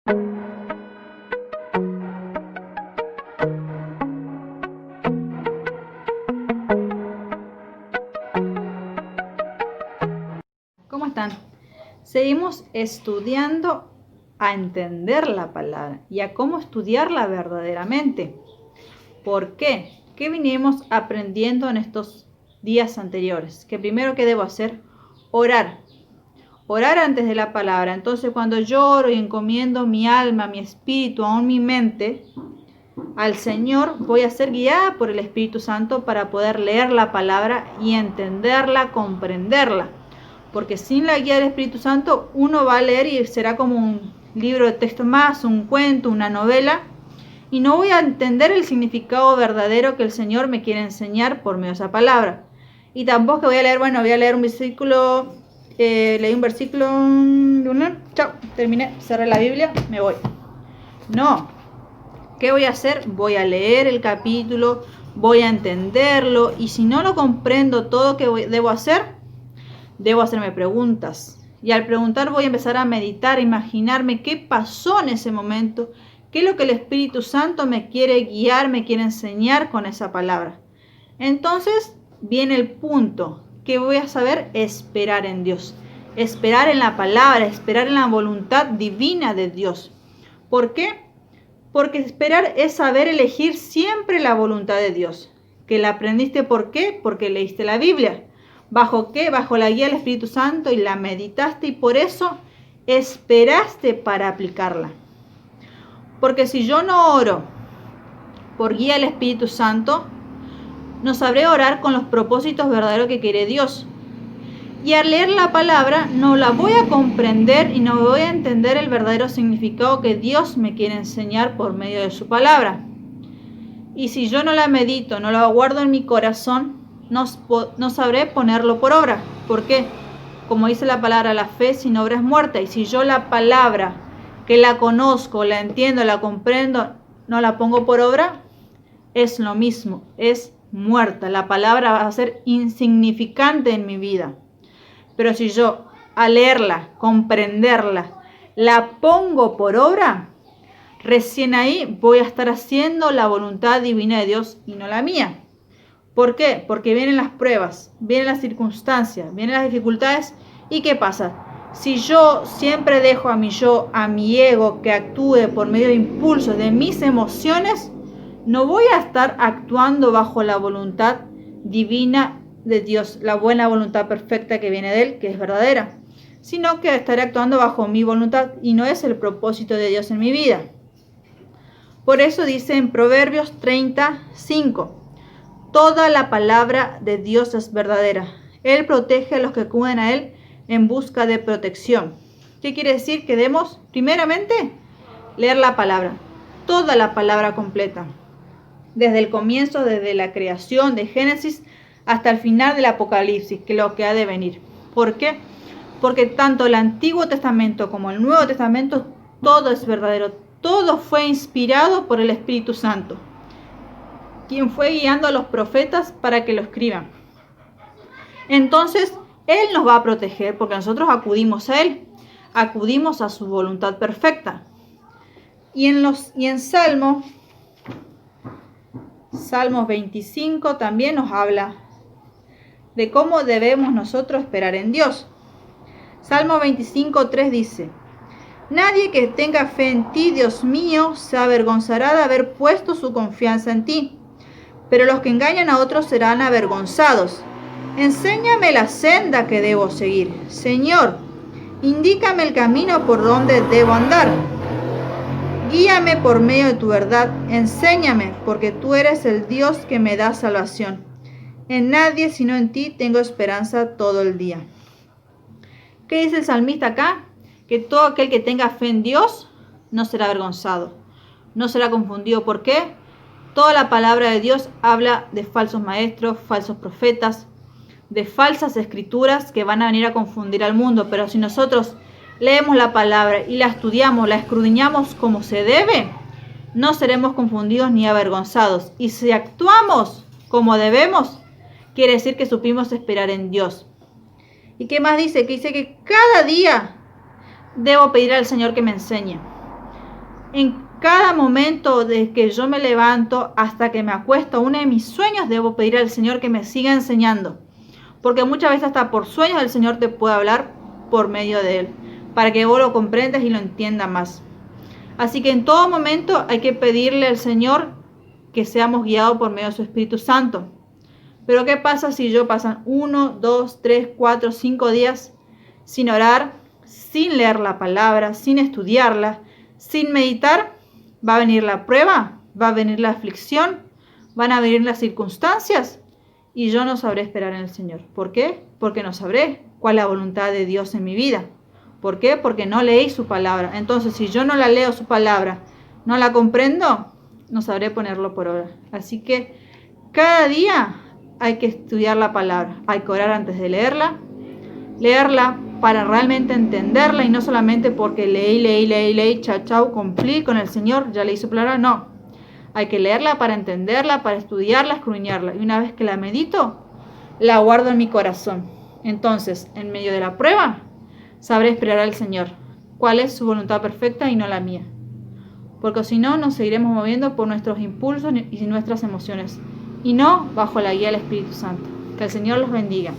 ¿Cómo están? Seguimos estudiando a entender la palabra y a cómo estudiarla verdaderamente. ¿Por qué? ¿Qué vinimos aprendiendo en estos días anteriores? Que primero que debo hacer, orar. Orar antes de la palabra. Entonces cuando yo oro y encomiendo mi alma, mi espíritu, aún mi mente al Señor, voy a ser guiada por el Espíritu Santo para poder leer la palabra y entenderla, comprenderla. Porque sin la guía del Espíritu Santo uno va a leer y será como un libro de texto más, un cuento, una novela, y no voy a entender el significado verdadero que el Señor me quiere enseñar por medio de esa palabra. Y tampoco voy a leer, voy a leer un versículo, leí un versículo, chao, terminé, cerré la Biblia, me voy. No, ¿qué voy a hacer? Voy a leer el capítulo, voy a entenderlo, y si no lo comprendo todo que debo hacer, debo hacerme preguntas. Y al preguntar voy a empezar a meditar, a imaginarme qué pasó en ese momento, qué es lo que el Espíritu Santo me quiere guiar, me quiere enseñar con esa palabra. Entonces viene el punto que voy a saber: esperar en Dios, esperar en la palabra, esperar en la voluntad divina de Dios. ¿Por qué? Porque esperar es saber elegir siempre la voluntad de Dios. ¿Que la aprendiste por qué? Porque leíste la Biblia. ¿Bajo qué? Bajo la guía del Espíritu Santo, y la meditaste, y por eso esperaste para aplicarla. Porque si yo no oro por guía del Espíritu Santo, no sabré orar con los propósitos verdaderos que quiere Dios. Y al leer la palabra no la voy a comprender y no voy a entender el verdadero significado que Dios me quiere enseñar por medio de su palabra. Y si yo no la medito, no la guardo en mi corazón, no sabré ponerlo por obra. ¿Por qué? Como dice la palabra, la fe sin obra es muerta. Y si yo la palabra, que la conozco, la entiendo, la comprendo, no la pongo por obra, es lo mismo, es muerta. La palabra va a ser insignificante en mi vida. Pero si yo, al leerla, comprenderla, la pongo por obra, recién ahí voy a estar haciendo la voluntad divina de Dios y no la mía. ¿Por qué? Porque vienen las pruebas, vienen las circunstancias, vienen las dificultades. ¿Y qué pasa? Si yo siempre dejo a mi yo, a mi ego, que actúe por medio de impulsos de mis emociones, no voy a estar actuando bajo la voluntad divina de Dios, la buena voluntad perfecta que viene de Él, que es verdadera, sino que estaré actuando bajo mi voluntad, y no es el propósito de Dios en mi vida. Por eso dice en Proverbios 35, toda la palabra de Dios es verdadera. Él protege a los que acuden a Él en busca de protección. ¿Qué quiere decir? Que debemos, primeramente, leer la palabra, toda la palabra completa. Desde el comienzo, desde la creación de Génesis hasta el final del Apocalipsis, que es lo que ha de venir. ¿Por qué? Porque tanto el Antiguo Testamento como el Nuevo Testamento, todo es verdadero. Todo fue inspirado por el Espíritu Santo, quien fue guiando a los profetas para que lo escriban. Entonces, Él nos va a proteger porque nosotros acudimos a Él, acudimos a su voluntad perfecta. Y en Salmos 25 también nos habla de cómo debemos nosotros esperar en Dios. Salmo 25:3 dice: nadie que tenga fe en ti, Dios mío, se avergonzará de haber puesto su confianza en ti, pero los que engañan a otros serán avergonzados. Enséñame la senda que debo seguir. Señor, indícame el camino por donde debo andar. Guíame por medio de tu verdad, enséñame, porque tú eres el Dios que me da salvación. En nadie sino en ti tengo esperanza todo el día. ¿Qué dice el salmista acá? Que todo aquel que tenga fe en Dios no será avergonzado, no será confundido. ¿Por qué? Toda la palabra de Dios habla de falsos maestros, falsos profetas, de falsas escrituras que van a venir a confundir al mundo. Pero si nosotros leemos la palabra y la estudiamos, la escudriñamos como se debe, no seremos confundidos ni avergonzados. Y si actuamos como debemos, quiere decir que supimos esperar en Dios. ¿Y qué más dice? Que dice que cada día debo pedir al Señor que me enseñe. En cada momento desde que yo me levanto hasta que me acuesto, uno de mis sueños, debo pedir al Señor que me siga enseñando. Porque muchas veces hasta por sueños el Señor te puede hablar por medio de Él, para que vos lo comprendas y lo entiendas más. Así que en todo momento hay que pedirle al Señor que seamos guiados por medio de su Espíritu Santo. Pero ¿qué pasa si yo pasan 1, 2, 3, 4, 5 días sin orar, sin leer la palabra, sin estudiarla, sin meditar? Va a venir la prueba, va a venir la aflicción, van a venir las circunstancias y yo no sabré esperar en el Señor. ¿Por qué? Porque no sabré cuál es la voluntad de Dios en mi vida. ¿Por qué? Porque no leí su palabra. Entonces, si yo no la leo su palabra, no la comprendo, no sabré ponerlo por obra. Así que cada día hay que estudiar la palabra, hay que orar antes de leerla para realmente entenderla y no solamente porque leí, chau, cumplí con el Señor, ya leí su palabra, no. Hay que leerla para entenderla, para estudiarla, escudriñarla. Y una vez que la medito, la guardo en mi corazón. Entonces, en medio de la prueba, sabré esperar al Señor cuál es su voluntad perfecta y no la mía. Porque si no, nos seguiremos moviendo por nuestros impulsos y nuestras emociones, y no bajo la guía del Espíritu Santo. Que el Señor los bendiga.